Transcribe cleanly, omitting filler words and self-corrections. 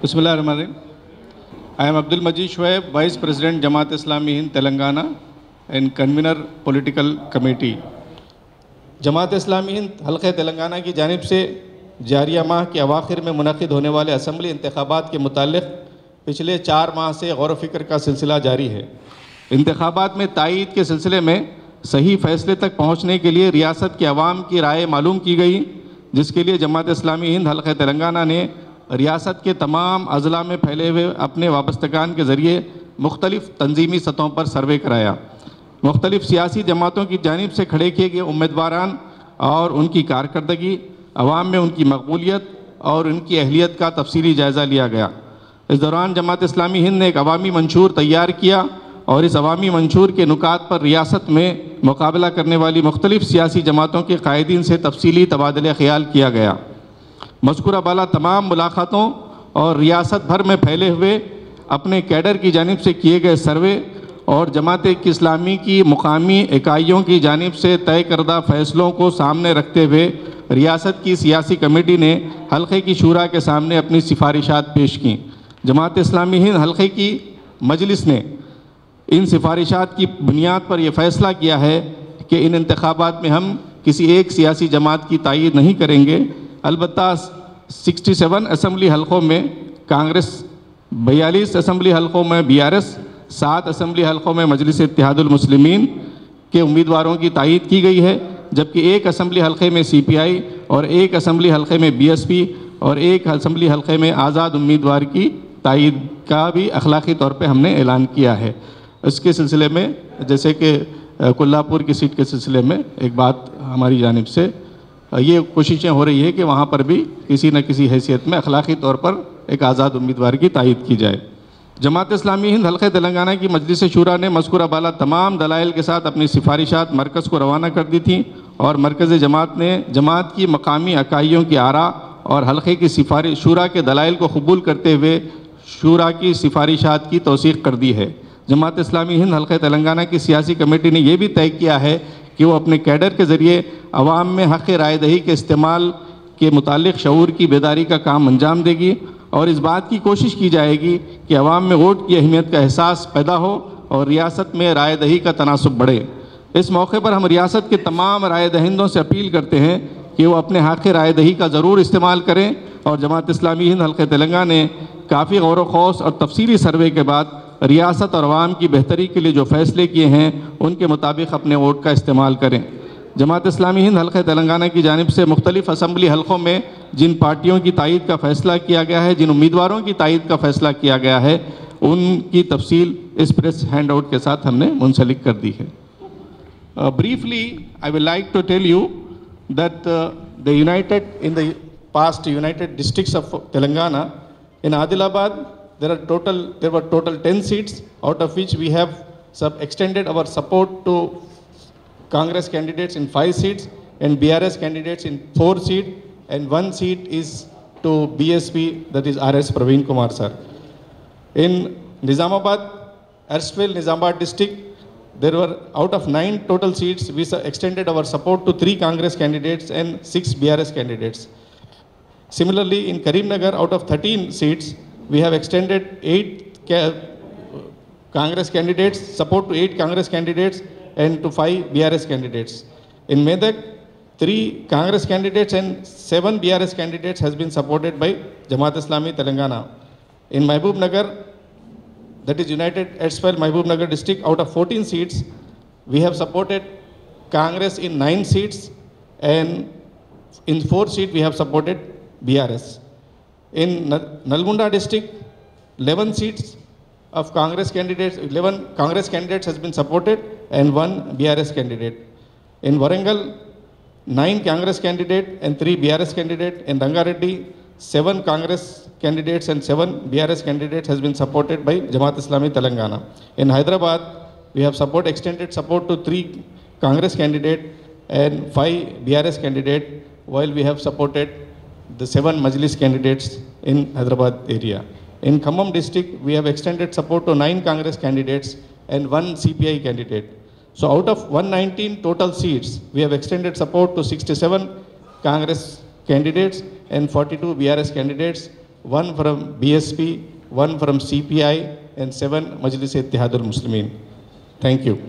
بسم اللہ الرحمن الرحیم. I am Abdul Majid Shoaib, Vice President Jamaat Islami Hind Telangana and Convener Political Committee. Jamaat Islami Hind حلقہ تلنگانہ کی جانب سے جاریہ ماہ کے اواخر میں منعقد ہونے والے اسمبلی انتخابات کے متعلق پچھلے 4 ماہ سے غور و فکر کا سلسلہ جاری ہے. انتخابات میں تائید کے سلسلے میں صحیح فیصلے تک پہنچنے کے لیے ریاست کے عوام کی رائے معلوم کی گئی، جس کے لیے جماعت اسلامی ہند حلقہ تلنگانہ نے ریاست کے تمام اضلاع میں پھیلے ہوئے اپنے وابستگان کے ذریعے مختلف تنظیمی سطحوں پر سروے کرایا. مختلف سیاسی جماعتوں کی جانب سے کھڑے کیے گئے امیدواران اور ان کی کارکردگی، عوام میں ان کی مقبولیت اور ان کی اہلیت کا تفصیلی جائزہ لیا گیا. اس دوران جماعت اسلامی ہند نے ایک عوامی منشور تیار کیا اور اس عوامی منشور کے نکات پر ریاست میں مقابلہ کرنے والی مختلف سیاسی جماعتوں کے قائدین سے تفصیلی تبادلہ خیال کیا گیا. مذکورہ بالا تمام ملاقاتوں اور ریاست بھر میں پھیلے ہوئے اپنے کیڈر کی جانب سے کیے گئے سروے اور جماعت اسلامی کی مقامی اکائیوں کی جانب سے طے کردہ فیصلوں کو سامنے رکھتے ہوئے ریاست کی سیاسی کمیٹی نے حلقے کی شورا کے سامنے اپنی سفارشات پیش کیں. جماعت اسلامی ہند حلقے کی مجلس نے ان سفارشات کی بنیاد پر یہ فیصلہ کیا ہے کہ ان انتخابات میں ہم کسی ایک سیاسی جماعت کی تائید نہیں کریں گے. البتہ 67 اسمبلی حلقوں میں کانگریس، 42 اسمبلی حلقوں میں BRS، 7 اسمبلی حلقوں میں مجلس اتحاد المسلمین کے امیدواروں کی تائید کی گئی ہے، جبکہ ایک اسمبلی حلقے میں CPI اور ایک اسمبلی حلقے میں BSP اور ایک اسمبلی حلقے میں آزاد امیدوار کی تائید کا بھی اخلاقی طور پہ ہم نے اعلان کیا ہے. اس کے سلسلے میں جیسے کہ کولہاپور کی سیٹ کے سلسلے میں ایک بات ہماری جانب سے یہ کوششیں ہو رہی ہے کہ وہاں پر بھی کسی نہ کسی حیثیت میں اخلاقی طور پر ایک آزاد امیدوار کی تائید کی جائے. جماعت اسلامی ہند حلقہ تلنگانہ کی مجلس شورا نے مذکورہ بالا تمام دلائل کے ساتھ اپنی سفارشات مرکز کو روانہ کر دی تھیں اور مرکز جماعت نے جماعت کی مقامی اکائیوں کی آراء اور حلقے کی شورا کے دلائل کو قبول کرتے ہوئے شورا کی سفارشات کی توثیق کر دی ہے. جماعت اسلامی ہند حلقہ تلنگانہ کی سیاسی کمیٹی نے یہ بھی طے کیا ہے کہ وہ اپنے کیڈر کے ذریعے عوام میں حق رائے دہی کے استعمال کے متعلق شعور کی بیداری کا کام انجام دے گی اور اس بات کی کوشش کی جائے گی کہ عوام میں ووٹ کی اہمیت کا احساس پیدا ہو اور ریاست میں رائے دہی کا تناسب بڑھے. اس موقع پر ہم ریاست کے تمام رائے دہندوں سے اپیل کرتے ہیں کہ وہ اپنے حق رائے دہی کا ضرور استعمال کریں اور جماعت اسلامی ہند حلقہ تلنگانہ نے کافی غور و خوض اور تفصیلی سروے کے بعد ریاست اور عوام کی بہتری کے لیے جو فیصلے کیے ہیں ان کے مطابق اپنے ووٹ کا استعمال کریں. جماعت اسلامی ہند حلقہ تلنگانہ کی جانب سے مختلف اسمبلی حلقوں میں جن پارٹیوں کی تائید کا فیصلہ کیا گیا ہے، جن امیدواروں کی تائید کا فیصلہ کیا گیا ہے، ان کی تفصیل اس پریس ہینڈ آؤٹ کے ساتھ ہم نے منسلک کر دی ہے. Briefly, I would like to tell you that in the past United Districts of Telangana, in Adilabad, there were total 10 seats, out of which we have extended our support to Congress candidates in 5 seats and BRS candidates in 4 seats, and 1 seat is to BSP, that is RS Praveen Kumar sir. In Nizamabad, erstwhile Nizamabad district, there were out of 9 total seats, we extended our support to 3 Congress candidates and 6 BRS candidates. Similarly, in Karimnagar, out of 13 seats, we have extended 8 Congress candidates, support to 8 Congress candidates and to 5 BRS candidates. In Medak, 3 Congress candidates and 7 BRS candidates has been supported by Jamaat Islami Telangana. In Mahbub Nagar, that is United erstwhile Mahbub Nagar district, out of 14 seats, we have supported Congress in 9 seats and in 4 seats we have supported BRS. In Nalgonda district, 11 seats of Congress candidates, 11 Congress candidates has been supported and 1 BRS candidate. In Warangal, 9 Congress candidate and 3 BRS candidate. In Rangareddy, 7 Congress candidates and 7 BRS candidates has been supported by Jamaat Islami Telangana. In Hyderabad, we have extended support to 3 Congress candidate and 5 BRS candidate, while we have supported the 7 Majlis candidates in Hyderabad area. In Khammam district, we have extended support to 9 Congress candidates and 1 CPI candidate. So out of 119 total seats, we have extended support to 67 Congress candidates and 42 BRS candidates, 1 from BSP, 1 from CPI, and 7 Majlis Ittihadul Muslimin. Thank you.